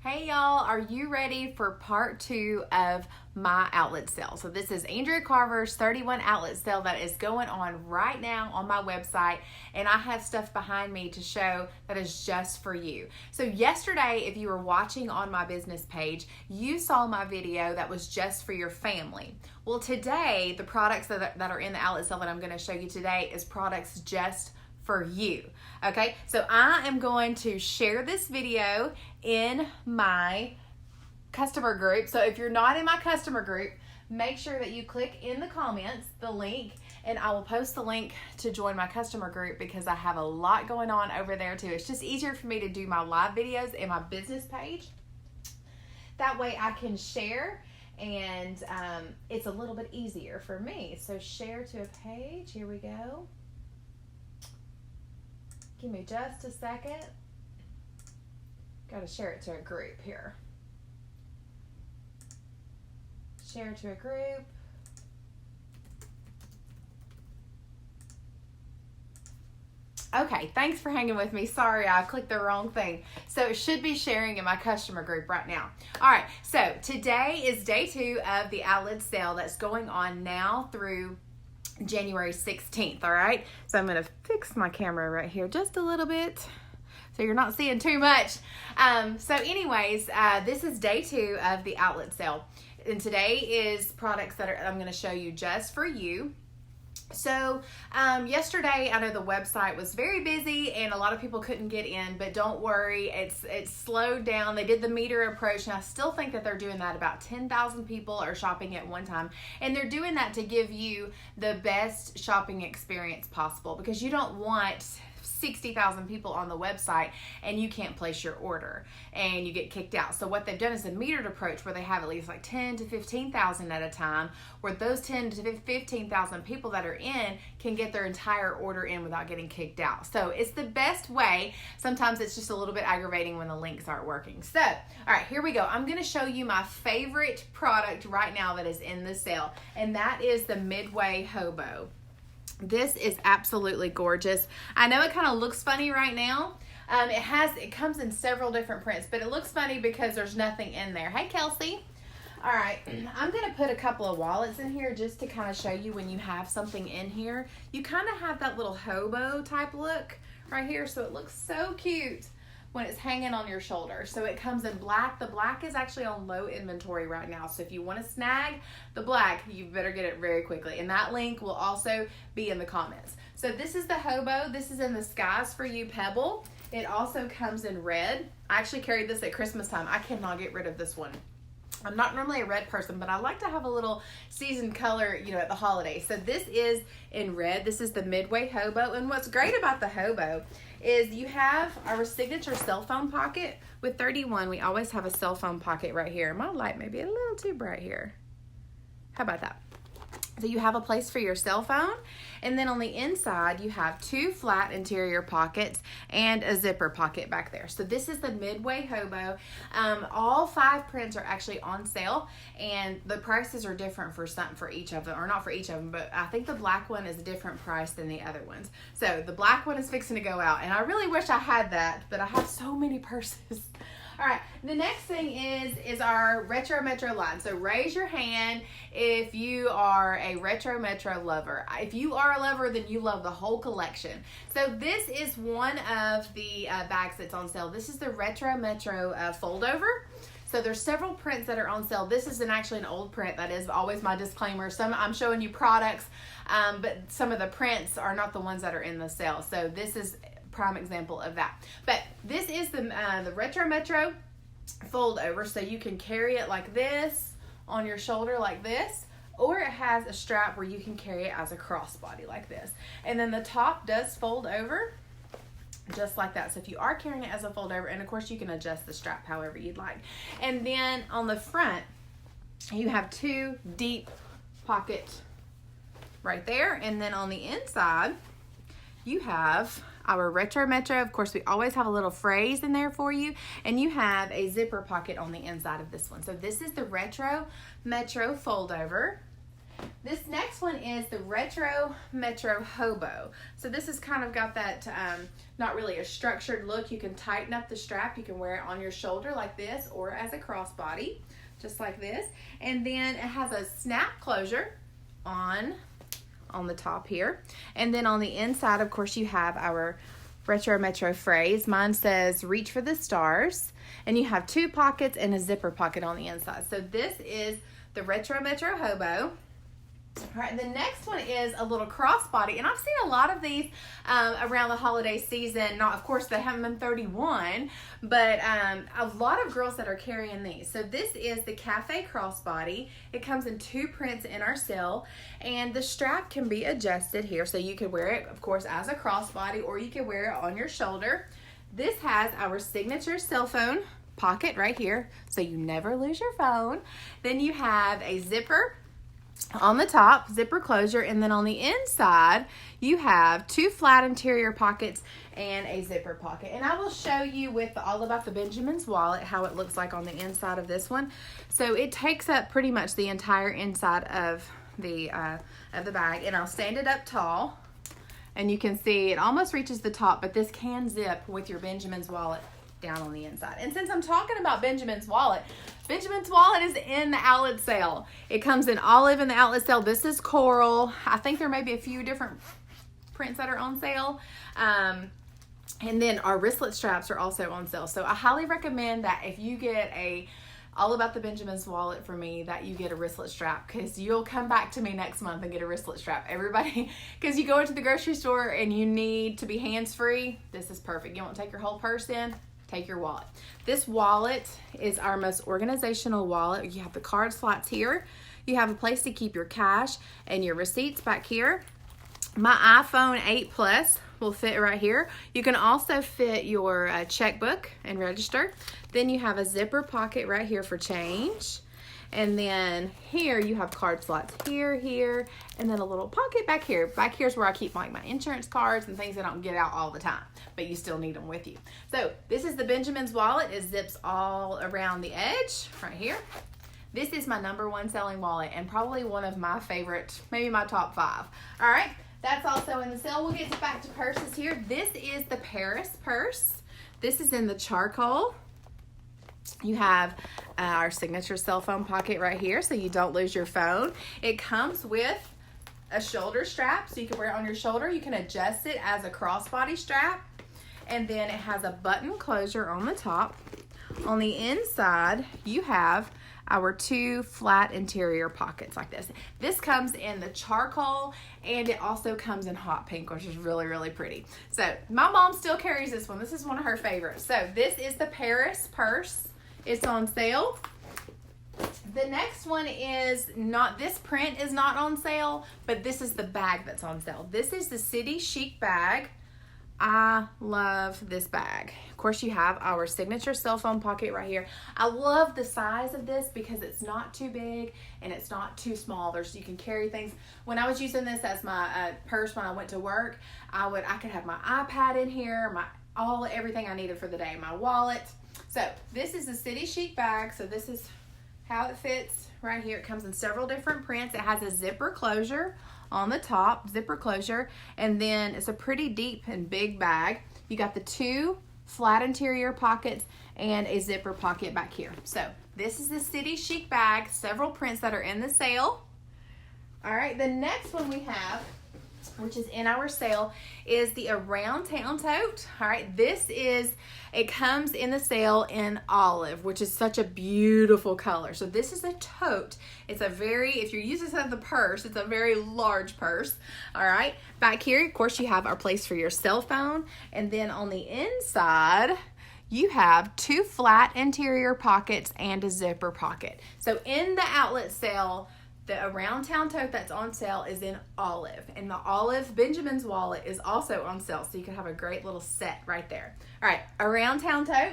Hey y'all, are you ready for part 2 of my outlet sale? So this is Andrea Carver's 31 outlet sale that is going on right now on my website, and I have stuff behind me to show that is just for you. So yesterday, if you were watching on my business page, you saw my video that was just for your family. Well, today, the products that are in the outlet sale that I'm going to show you today is products just for you. Okay, so I am going to share this video in my customer group. So if you're not in my customer group, make sure that you click in the comments the link, and I will post the link to join my customer group because I have a lot going on over there too. It's just easier for me to do my live videos in my business page. That way I can share, and it's a little bit easier for me. So share to a page, here we go. Give me just a second. Got to share it to a group here. Share to a group. Okay, thanks for hanging with me. Sorry, I clicked the wrong thing. So it should be sharing in my customer group right now. All right, so today is day 2 of the outlet sale that's going on now through January 16th, all right? So I'm going to fix my camera right here just a little bit so you're not seeing too much. So anyways, this is day 2 of the outlet sale. And today is products that I'm going to show you just for you. So yesterday, I know the website was very busy and a lot of people couldn't get in, but don't worry, it's slowed down. They did the meter approach, and I still think that they're doing that. About 10,000 people are shopping at one time, and they're doing that to give you the best shopping experience possible, because you don't want 60,000 people on the website and you can't place your order and you get kicked out. So what they've done is a metered approach where they have at least like 10 to 15,000 at a time, where those 10 to 15,000 people that are in can get their entire order in without getting kicked out. So it's the best way. Sometimes it's just a little bit aggravating when the links aren't working. So, all right, here we go. I'm going to show you my favorite product right now that is in the sale, and that is the Midway Hobo. This is absolutely gorgeous. I know it kind of looks funny right now. It comes in several different prints, but it looks funny because there's nothing in there. Hey, Kelsey. All right, I'm going to put a couple of wallets in here just to kind of show you when you have something in here. You kind of have that little hobo type look right here, so it looks so cute when it's hanging on your shoulder. So it comes in black. The black is actually on low inventory right now. So if you want to snag the black, you better get it very quickly. And that link will also be in the comments. So this is the Hobo. This is in the Skies For You Pebble. It also comes in red. I actually carried this at Christmas time. I cannot get rid of this one. I'm not normally a red person, but I like to have a little seasoned color, at the holidays. So this is in red. This is the Midway Hobo. And what's great about the Hobo is you have our signature cell phone pocket. With 31, we always have a cell phone pocket right here. My light may be a little too bright here. How about that? So you have a place for your cell phone, and then on the inside you have 2 flat interior pockets and a zipper pocket back there. So this is the Midway Hobo. All 5 prints are actually on sale, and the prices are different for each of them, or not for each of them, but I think the black one is a different price than the other ones. So the black one is fixing to go out, and I really wish I had that, but I have so many purses. All right, the next thing is our Retro Metro line. So raise your hand if you are a Retro Metro lover. If you are a lover, then you love the whole collection. So this is one of the bags that's on sale. This is the Retro Metro fold over. So there's several prints that are on sale. This is actually an old print. That is always my disclaimer. I'm showing you products, but some of the prints are not the ones that are in the sale. So this is prime example of that. But this is the Retro Metro fold over, so you can carry it like this on your shoulder like this, or it has a strap where you can carry it as a crossbody like this. And then the top does fold over just like that. So if you are carrying it as a fold over, and of course you can adjust the strap however you'd like. And then on the front you have 2 deep pockets right there, and then on the inside you have our Retro Metro. Of course, we always have a little phrase in there for you, and you have a zipper pocket on the inside of this one. So this is the Retro Metro fold over. This next one is the Retro Metro Hobo. So this has kind of got that, not really a structured look. You can tighten up the strap. You can wear it on your shoulder like this or as a crossbody, just like this. And then it has a snap closure on the top here. And then on the inside, of course, you have our Retro Metro phrase. Mine says, reach for the stars. And you have 2 pockets and a zipper pocket on the inside. So this is the Retro Metro Hobo. All right, the next one is a little crossbody, and I've seen a lot of these around the holiday season. Not, of course, they haven't been 31, but a lot of girls that are carrying these. So this is the Cafe Crossbody. It comes in 2 prints in our sale, and the strap can be adjusted here, so you could wear it, of course, as a crossbody, or you could wear it on your shoulder. This has our signature cell phone pocket right here, so you never lose your phone. Then you have a zipper on the top, zipper closure, and then on the inside you have 2 flat interior pockets and a zipper pocket. And I will show you with All About the Benjamins wallet how it looks like on the inside of this one. So it takes up pretty much the entire inside of the bag, and I'll stand it up tall, and you can see it almost reaches the top, but this can zip with your Benjamin's wallet down on the inside. And since I'm talking about Benjamin's wallet is in the outlet sale. It comes in olive in the outlet sale. This is coral. I think there may be a few different prints that are on sale. And then our wristlet straps are also on sale. So I highly recommend that if you get a All About the Benjamins wallet from me, that you get a wristlet strap, because you'll come back to me next month and get a wristlet strap. Everybody, because you go into the grocery store and you need to be hands-free, this is perfect. You won't take your whole purse in. Take your wallet. This wallet is our most organizational wallet. You have the card slots here. You have a place to keep your cash and your receipts back here. My iPhone 8 Plus will fit right here. You can also fit your checkbook and register. Then you have a zipper pocket right here for change. And then here you have card slots here, and then a little pocket back here. Back here's where I keep like my insurance cards and things I don't get out all the time, but you still need them with you. So this is the Benjamin's wallet. It zips all around the edge right here. This is my #1 selling wallet and probably one of my favorite, maybe my top 5. All right, that's also in the sale. We'll get back to purses here. This is the Paris purse. This is in the charcoal. You have our signature cell phone pocket right here, so you don't lose your phone. It comes with a shoulder strap, so you can wear it on your shoulder. You can adjust it as a crossbody strap, and then it has a button closure on the top. On the inside, you have our 2 flat interior pockets like this. This comes in the charcoal, and it also comes in hot pink, which is really, really pretty. So my mom still carries this one. This is one of her favorites. So this is the Paris purse. It's on sale. The next one is not, this print is not on sale, but this is the bag that's on sale. This is the City Chic bag. I love this bag. Of course, you have our signature cell phone pocket right here. I love the size of this because it's not too big and it's not too small. You can carry things. When I was using this as my purse when I went to work, I could have my iPad in here, everything I needed for the day, my wallet. So this is the City Chic bag. So this is how it fits right here. It comes in several different prints. It has a zipper closure on the top, zipper closure, and then it's a pretty deep and big bag. You got the 2 flat interior pockets and a zipper pocket back here. So this is the City Chic bag, several prints that are in the sale. All right, the next one we have, which is in our sale, is the Around Town tote. All right, it comes in the sale in olive, which is such a beautiful color. So this is a tote. It's if you're using this as a purse, it's a very large purse. All right, back here, of course, you have our place for your cell phone. And then on the inside, you have 2 flat interior pockets and a zipper pocket. So in the outlet sale, the Around Town tote that's on sale is in olive, and the olive Benjamin's wallet is also on sale, so you can have a great little set right there. All right, Around Town tote.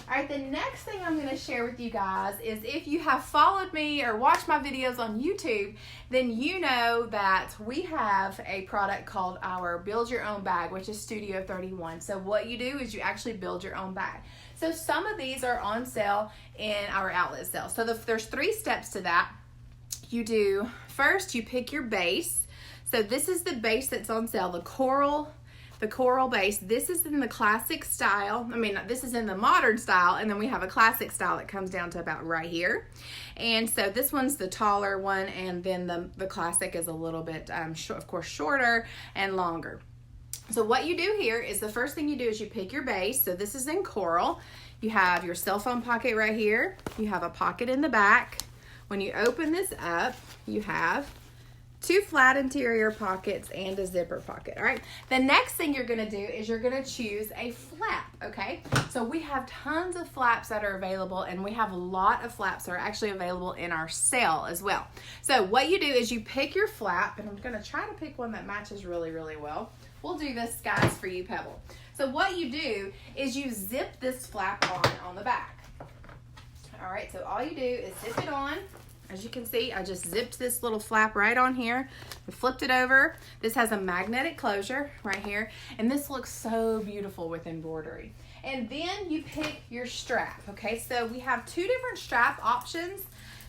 All right, the next thing I'm going to share with you guys is, if you have followed me or watched my videos on YouTube, then you know that we have a product called our Build Your Own Bag, which is Studio 31. So what you do is you actually build your own bag. So some of these are on sale in our outlet sale. So there's 3 steps to that. you do, first you pick your base. So this is the base that's on sale, the coral base. This is in the classic style. I mean, this is in the modern style, and then we have a classic style that comes down to about right here. And so this one's the taller one, and then the classic is a little bit, of course, shorter and longer. So what you do here is the first thing you do is you pick your base. So this is in coral. You have your cell phone pocket right here. You have a pocket in the back. When you open this up, you have 2 flat interior pockets and a zipper pocket. All right. The next thing you're going to do is you're going to choose a flap. Okay. So we have tons of flaps that are available, and we have a lot of flaps that are actually available in our sale as well. So what you do is you pick your flap, and I'm going to try to pick one that matches really, really well. We'll do this, guys, for you, Pebble. So what you do is you zip this flap on the back. All right. So all you do is zip it on. As you can see, I just zipped this little flap right on here and flipped it over. This has a magnetic closure right here, and this looks so beautiful with embroidery. And then you pick your strap, okay? So we have 2 different strap options.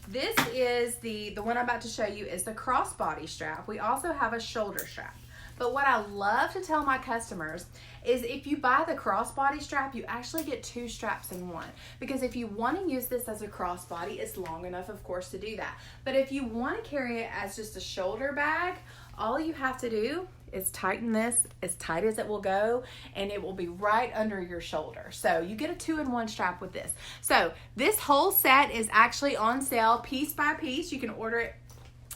This is the one I'm about to show you is the crossbody strap. We also have a shoulder strap. But what I love to tell my customers is if you buy the crossbody strap, you actually get 2 straps in one. Because if you want to use this as a crossbody, it's long enough, of course, to do that. But if you want to carry it as just a shoulder bag, all you have to do is tighten this as tight as it will go, and it will be right under your shoulder. So you get a 2-in-1 strap with this. So this whole set is actually on sale piece by piece. You can order it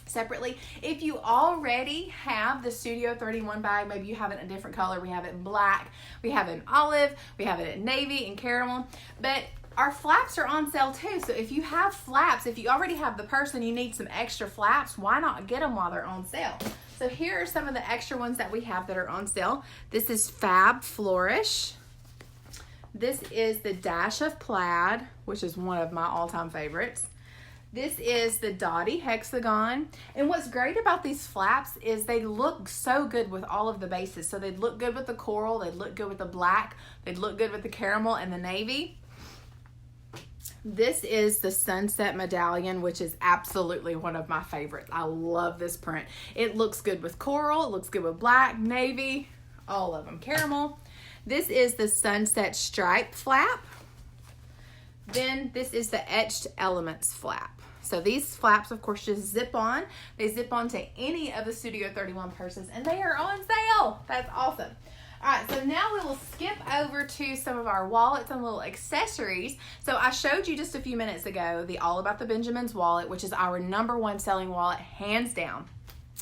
separately. If you already have the Studio 31 bag, maybe you have it in a different color. We have it in black, we have it in olive, we have it in navy and caramel, but our flaps are on sale too. So if you have flaps, if you already have the purse and you need some extra flaps, why not get them while they're on sale? So here are some of the extra ones that we have that are on sale. This is Fab Flourish. This is the Dash of Plaid, which is one of my all-time favorites. This is the Dottie Hexagon. And what's great about these flaps is they look so good with all of the bases. So they'd look good with the coral, they'd look good with the black, they'd look good with the caramel and the navy. This is the Sunset Medallion, which is absolutely one of my favorites. I love this print. It looks good with coral, it looks good with black, navy, all of them, caramel. This is the Sunset Stripe flap. Then this is the Etched Elements flap. So these flaps, of course, just zip on. They zip on to any of the Studio 31 purses, and they are on sale. That's awesome. All right, so now we will skip over to some of our wallets and little accessories. So I showed you just a few minutes ago the All About the Benjamins wallet, which is our #1 selling wallet, hands down.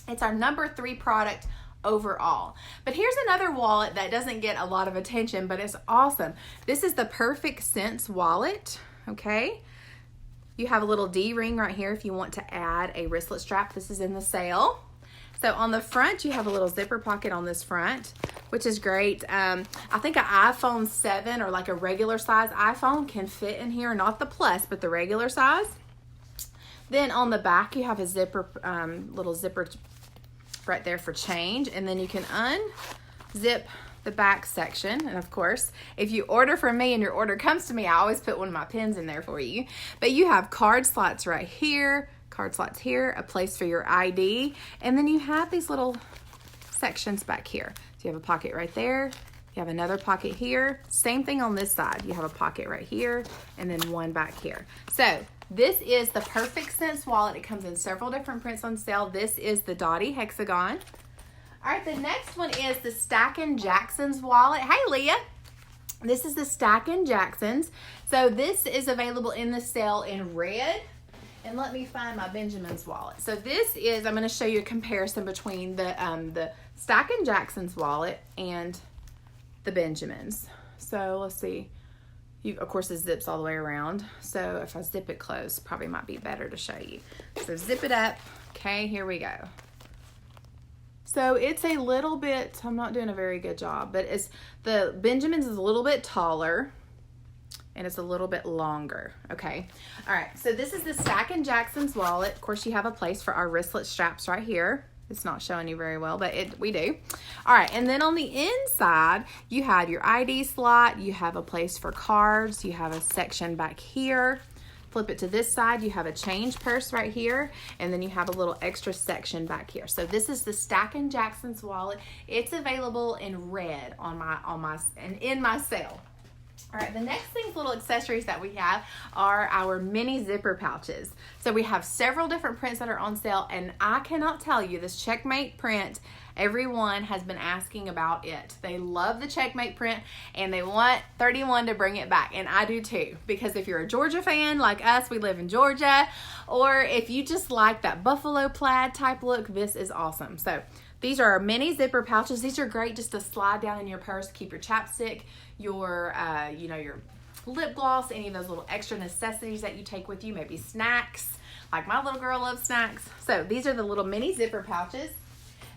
It's our #3 product overall. But here's another wallet that doesn't get a lot of attention, but it's awesome. This is the Perfect Sense wallet, okay? You have a little D-ring right here if you want to add a wristlet strap. This is in the sale. So on the front, you have a little zipper pocket on this front, which is great. I think an iPhone 7 or like a regular size iPhone can fit in here, not the Plus, but the regular size. Then on the back, you have a zipper, little zipper right there for change, and then you can unzip the back section. And of course, if you order from me and your order comes to me, I always put one of my pins in there for you. But you have card slots right here, card slots here, a place for your ID, and then you have these little sections back here. So you have a pocket right there, you have another pocket here, same thing on this side. You have a pocket right here, and then one back here. So this is the Perfect Sense wallet. It comes in several different prints on sale. This is the Dottie Hexagon. All right, the next one is the Stack & Jackson's wallet. Hey, Leah. This is the Stack & Jackson's. So this is available in the sale in red. And let me find my Benjamin's wallet. So this is, I'm going to show you a comparison between the Stack & Jackson's wallet and the Benjamin's. So let's see. Of course, it zips all the way around. So if I zip it closed, probably might be better to show you. So zip it up. Okay, here we go. So it's a little bit, I'm not doing a very good job, but it's the Benjamin's is a little bit taller and it's a little bit longer. Okay. All right. So this is the Stack & Jackson's wallet. Of course, you have a place for our wristlet straps right here. It's not showing you very well, but we do. All right, and then on the inside, you have your ID slot, you have a place for cards, you have a section back here, Flip it to this side, you have a change purse right here, and then you have a little extra section back here. So this is the Stack & Jackson's wallet. It's available in red in my sale. All right, the next things, little accessories that we have are our mini zipper pouches. So we have several different prints that are on sale, and I cannot tell you, this Checkmate print, everyone has been asking about it. They love the Checkmate print, and they want 31 to bring it back, and I do too, because if you're a Georgia fan like us, we live in Georgia, or if you just like that buffalo plaid type look, this is awesome. So these are our mini zipper pouches. These are great just to slide down in your purse, keep your chapstick, your your lip gloss, any of those little extra necessities that you take with you, maybe snacks, like my little girl loves snacks. So these are the little mini zipper pouches.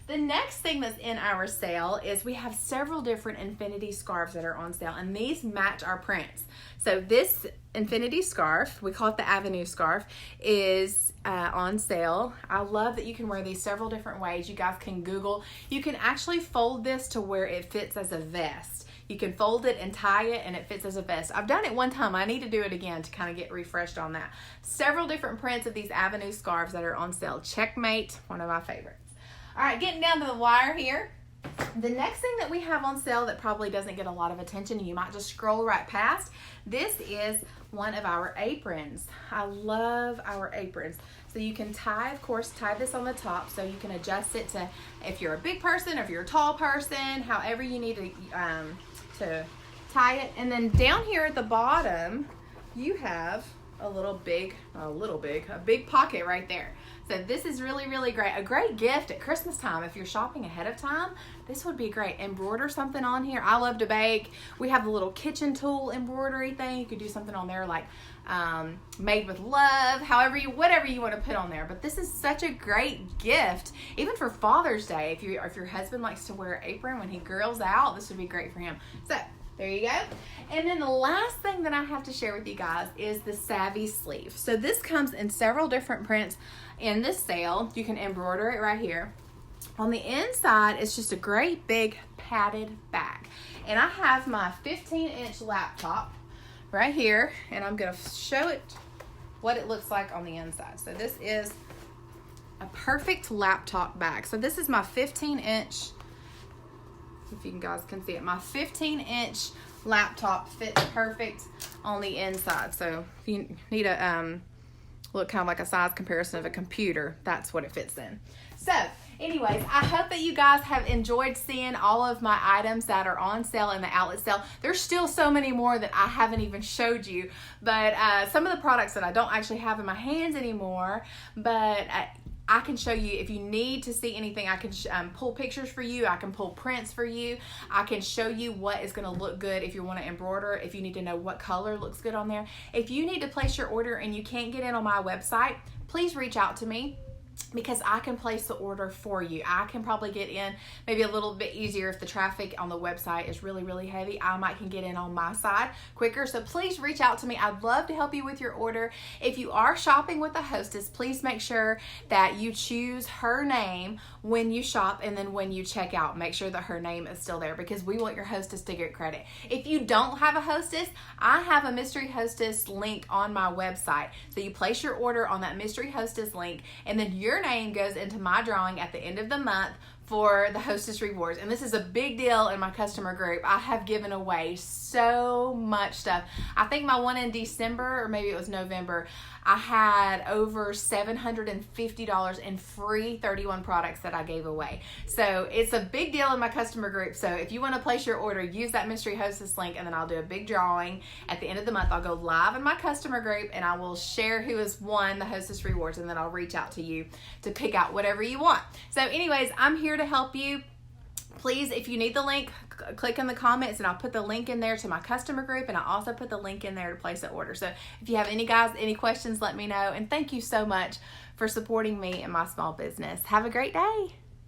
The next thing that's in our sale is we have several different infinity scarves that are on sale, and these match our prints. So this infinity scarf, we call it the Avenue scarf, is on sale. I love that you can wear these several different ways. You guys can Google. You can actually fold this to where it fits as a vest. You can fold it and tie it, and it fits as a vest. I've done it one time. I need to do it again to kind of get refreshed on that. Several different prints of these Avenue scarves that are on sale. Checkmate, one of my favorites. All right, getting down to the wire here. The next thing that we have on sale that probably doesn't get a lot of attention, you might just scroll right past, this is one of our aprons. I love our aprons. So you can tie this on the top, so you can adjust it to if you're a big person, or if you're a tall person, however you need to tie it. And then down here at the bottom, you have a big pocket right there. So this is really, really great. A great gift at Christmas time. If you're shopping ahead of time, this would be great. Embroider something on here. I love to bake. We have the little kitchen tool embroidery thing. You could do something on there like made with love, whatever you want to put on there. But this is such a great gift, even for Father's Day. If your husband likes to wear an apron when he grills out, this would be great for him. So there you go. And then the last thing that I have to share with you guys is the Savvy sleeve. So this comes in several different prints in this sale. You can embroider it right here. On the inside, it's just a great big padded bag. And I have my 15-inch laptop right here, and I'm going to show it what it looks like on the inside. So this is a perfect laptop bag. So this is my 15-inch, if you guys can see it, my 15-inch laptop fits perfect on the inside. So if you need a look kind of like a size comparison of a computer, that's what it fits in. So anyways, I hope that you guys have enjoyed seeing all of my items that are on sale in the outlet sale. There's still so many more that I haven't even showed you, but some of the products that I don't actually have in my hands anymore, but I can show you. If you need to see anything, I can pull pictures for you. I can pull prints for you. I can show you what is going to look good if you want to embroider, if you need to know what color looks good on there. If you need to place your order and you can't get in on my website, please reach out to me, because I can place the order for you. I can probably get in maybe a little bit easier if the traffic on the website is really, really heavy. I can get in on my side quicker. So please reach out to me. I'd love to help you with your order. If you are shopping with a Hostess, please make sure that you choose her name when you shop, and then when you check out, make sure that her name is still there, because we want your Hostess to get credit. If you don't have a Hostess, I have a Mystery Hostess link on my website. So you place your order on that Mystery Hostess link, and then your name goes into my drawing at the end of the month for the Hostess rewards. And this is a big deal in my customer group. I have given away so much stuff. I think my one in December, or maybe it was November, I had over $750 in free 31 products that I gave away. So it's a big deal in my customer group. So if you want to place your order, use that Mystery Hostess link, and then I'll do a big drawing at the end of the month. I'll go live in my customer group, and I will share who has won the Hostess rewards, and then I'll reach out to you to pick out whatever you want. So anyways, I'm here to help you. Please, if you need the link, click in the comments, and I'll put the link in there to my customer group, and I'll also put the link in there to place an order. So if you have any questions, let me know. And thank you so much for supporting me and my small business. Have a great day.